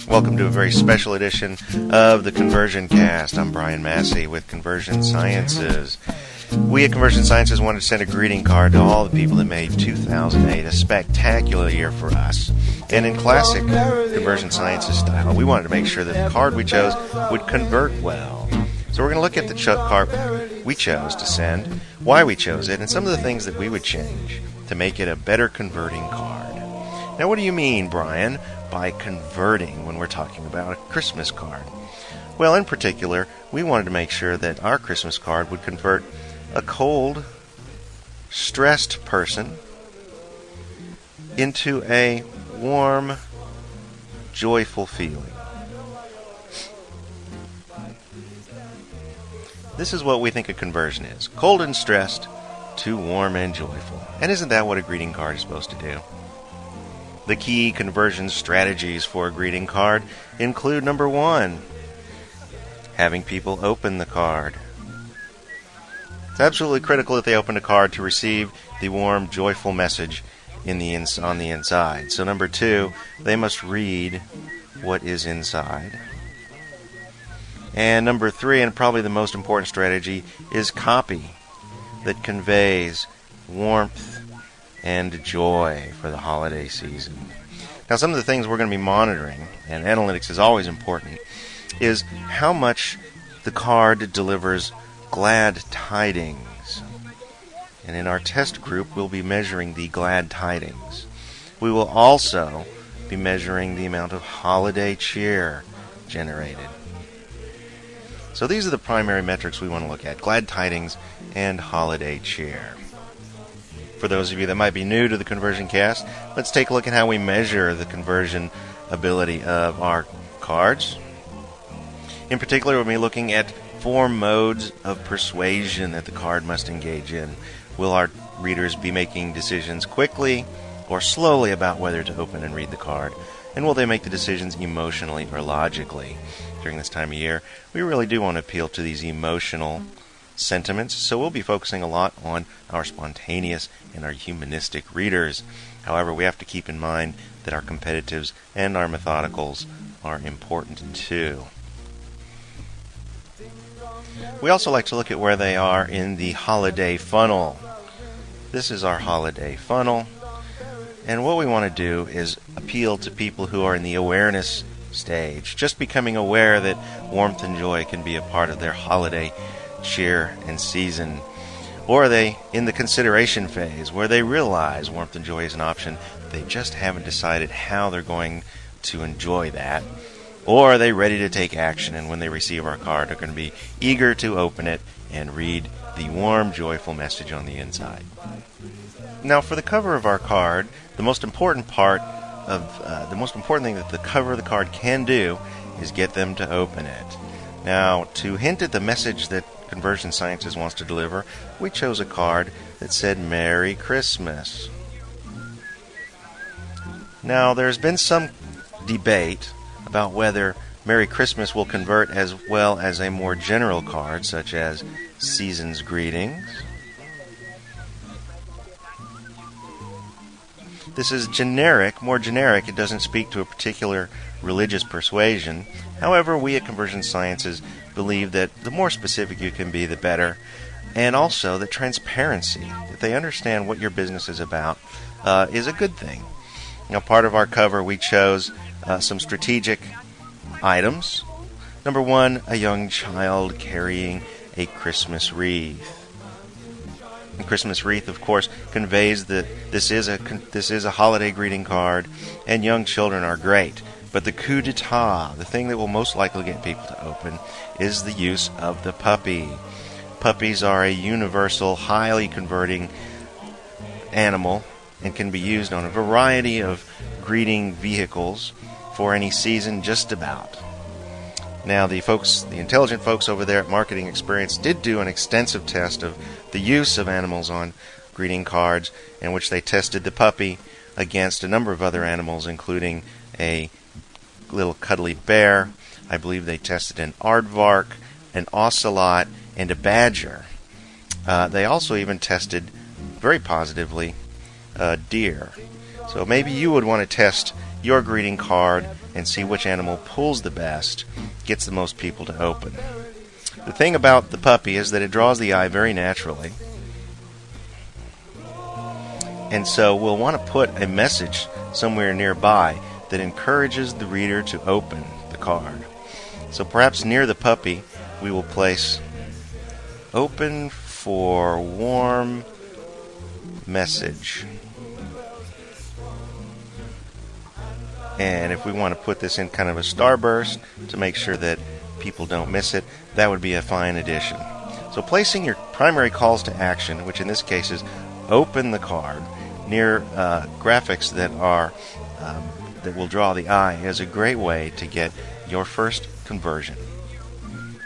Welcome to a very special edition of the Conversion Cast. I'm Brian Massey with Conversion Sciences. We at Conversion Sciences wanted to send a greeting card to all the people that made 2008 a spectacular year for us. And in classic Conversion Sciences style, we wanted to make sure that the card we chose would convert well. So we're going to look at the card we chose to send, why we chose it, and some of the things that we would change to make it a better converting card. Now, what do you mean, Brian, by converting when we're talking about a Christmas card? Well, in particular, we wanted to make sure that our Christmas card would convert a cold, stressed person into a warm, joyful feeling. This is what we think a conversion is. Cold and stressed to warm and joyful. And isn't that what a greeting card is supposed to do? The key conversion strategies for a greeting card include, number 1, having people open the card. It's absolutely critical that they open a card to receive the warm, joyful message on the inside. So number 2, they must read what is inside. And number 3, and probably the most important strategy, is copy that conveys warmth and joy for the holiday season. Now, some of the things we're going to be monitoring, and analytics is always important, is how much the card delivers glad tidings. And in our test group, we'll be measuring the glad tidings. We will also be measuring the amount of holiday cheer generated. So these are the primary metrics we want to look at: glad tidings and holiday cheer. For those of you that might be new to the Conversion Cast, let's take a look at how we measure the conversion ability of our cards. In particular, we'll be looking at 4 modes of persuasion that the card must engage in. Will our readers be making decisions quickly or slowly about whether to open and read the card? And will they make the decisions emotionally or logically? During this time of year, we really do want to appeal to these emotional sentiments, so we'll be focusing a lot on our spontaneous and our humanistic readers. However, we have to keep in mind that our competitives and our methodicals are important too. We also like to look at where they are in the holiday funnel. This is our holiday funnel, and what we want to do is appeal to people who are in the awareness stage, just becoming aware that warmth and joy can be a part of their holiday cheer and season. Or are they in the consideration phase, where they realize warmth and joy is an option, they just haven't decided how they're going to enjoy that? Or are they ready to take action, and when they receive our card, they're going to be eager to open it and read the warm, joyful message on the inside? Now, for the cover of our card, the most important thing that the cover of the card can do is get them to open it. Now, to hint at the message that Conversion Sciences wants to deliver, we chose a card that said Merry Christmas. Now, there's been some debate about whether Merry Christmas will convert as well as a more general card, such as Season's Greetings. This is generic, more generic. It doesn't speak to a particular religious persuasion. However, we at Conversion Sciences believe that the more specific you can be, the better. And also that transparency, that they understand what your business is about, is a good thing. Now, part of our cover, we chose some strategic items. Number 1, a young child carrying a Christmas wreath. The Christmas wreath, of course, conveys that this is a holiday greeting card, and young children are great. But the coup d'etat, the thing that will most likely get people to open, is the use of the puppy. Puppies are a universal, highly converting animal and can be used on a variety of greeting vehicles for any season, just about. Now, the intelligent folks over there at Marketing Experience did do an extensive test of the use of animals on greeting cards, in which they tested the puppy against a number of other animals, including a little cuddly bear. I believe they tested an aardvark, an ocelot, and a badger. They also even tested, very positively, deer. So maybe you would want to test your greeting card and see which animal pulls the best, gets the most people to open. The thing about the puppy is that it draws the eye very naturally. And so we'll want to put a message somewhere nearby that encourages the reader to open the card. So perhaps near the puppy, we will place "Open for warm message." And if we want to put this in kind of a starburst to make sure that people don't miss it, that would be a fine addition. So placing your primary calls to action, which in this case is open the card, near graphics that are that will draw the eye, is a great way to get your first conversion.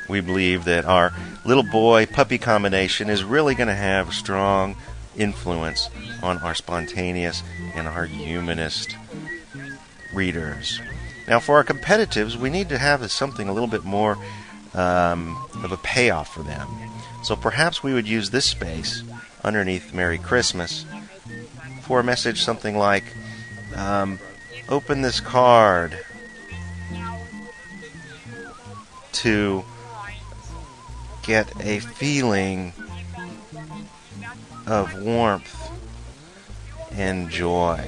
We believe that our little boy puppy combination is really going to have a strong influence on our spontaneous and our humanist readers. Now, for our competitives, we need to have something a little bit more of a payoff for them. So perhaps we would use this space underneath Merry Christmas for a message something like, open this card to get a feeling of warmth and joy.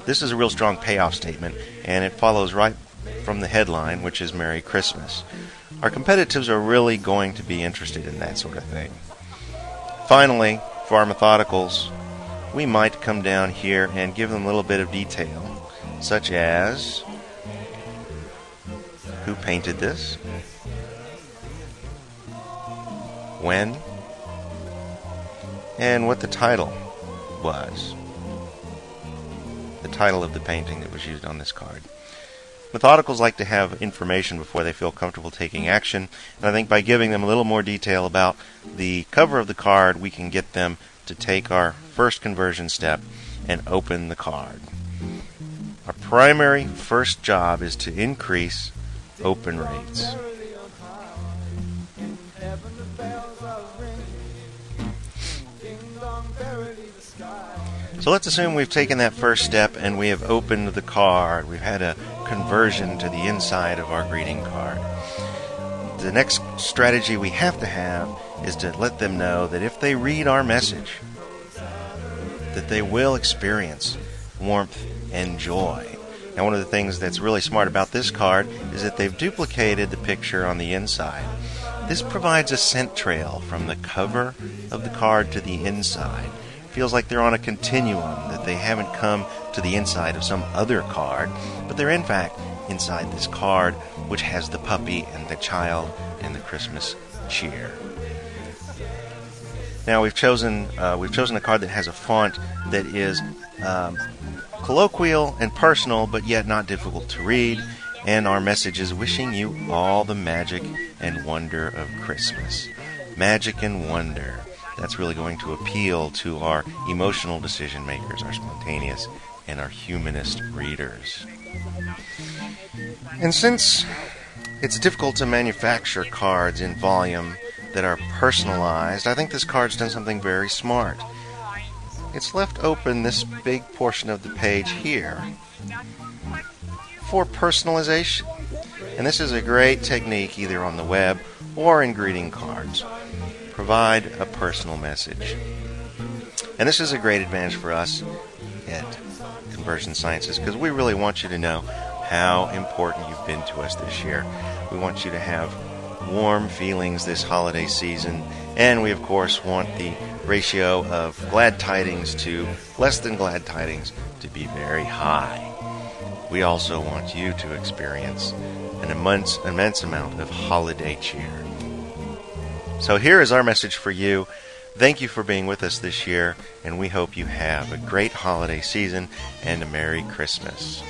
This is a real strong payoff statement, and it follows right from the headline, which is Merry Christmas. Our competitives are really going to be interested in that sort of thing. Finally, for our methodicals, we might come down here and give them a little bit of detail, such as who painted this, when, and what the title was. The title of the painting that was used on this card. Methodicals like to have information before they feel comfortable taking action, and I think by giving them a little more detail about the cover of the card, we can get them to take our first conversion step and open the card. Our primary first job is to increase open rates. So let's assume we've taken that first step and we have opened the card. We've had a conversion to the inside of our greeting card. The next strategy we have to have is to let them know that if they read our message, that they will experience warmth and joy. Now, one of the things that's really smart about this card is that they've duplicated the picture on the inside. This provides a scent trail from the cover of the card to the inside. Feels like they're on a continuum, that they haven't come to the inside of some other card, but they're in fact inside this card, which has the puppy and the child and the Christmas cheer. Now we've chosen a card that has a font that is colloquial and personal, but yet not difficult to read, and our message is wishing you all the magic and wonder of Christmas. Magic and wonder. That's really going to appeal to our emotional decision makers, our spontaneous and our humanist readers. And since it's difficult to manufacture cards in volume that are personalized, I think this card's done something very smart. It's left open this big portion of the page here for personalization. And this is a great technique either on the web or in greeting cards. Provide a personal message. And this is a great advantage for us at Conversion Sciences because we really want you to know how important you've been to us this year. We want you to have warm feelings this holiday season, and we of course want the ratio of glad tidings to less than glad tidings to be very high. We also want you to experience an immense amount of holiday cheer. So here is our message for you. Thank you for being with us this year, and we hope you have a great holiday season and a Merry Christmas.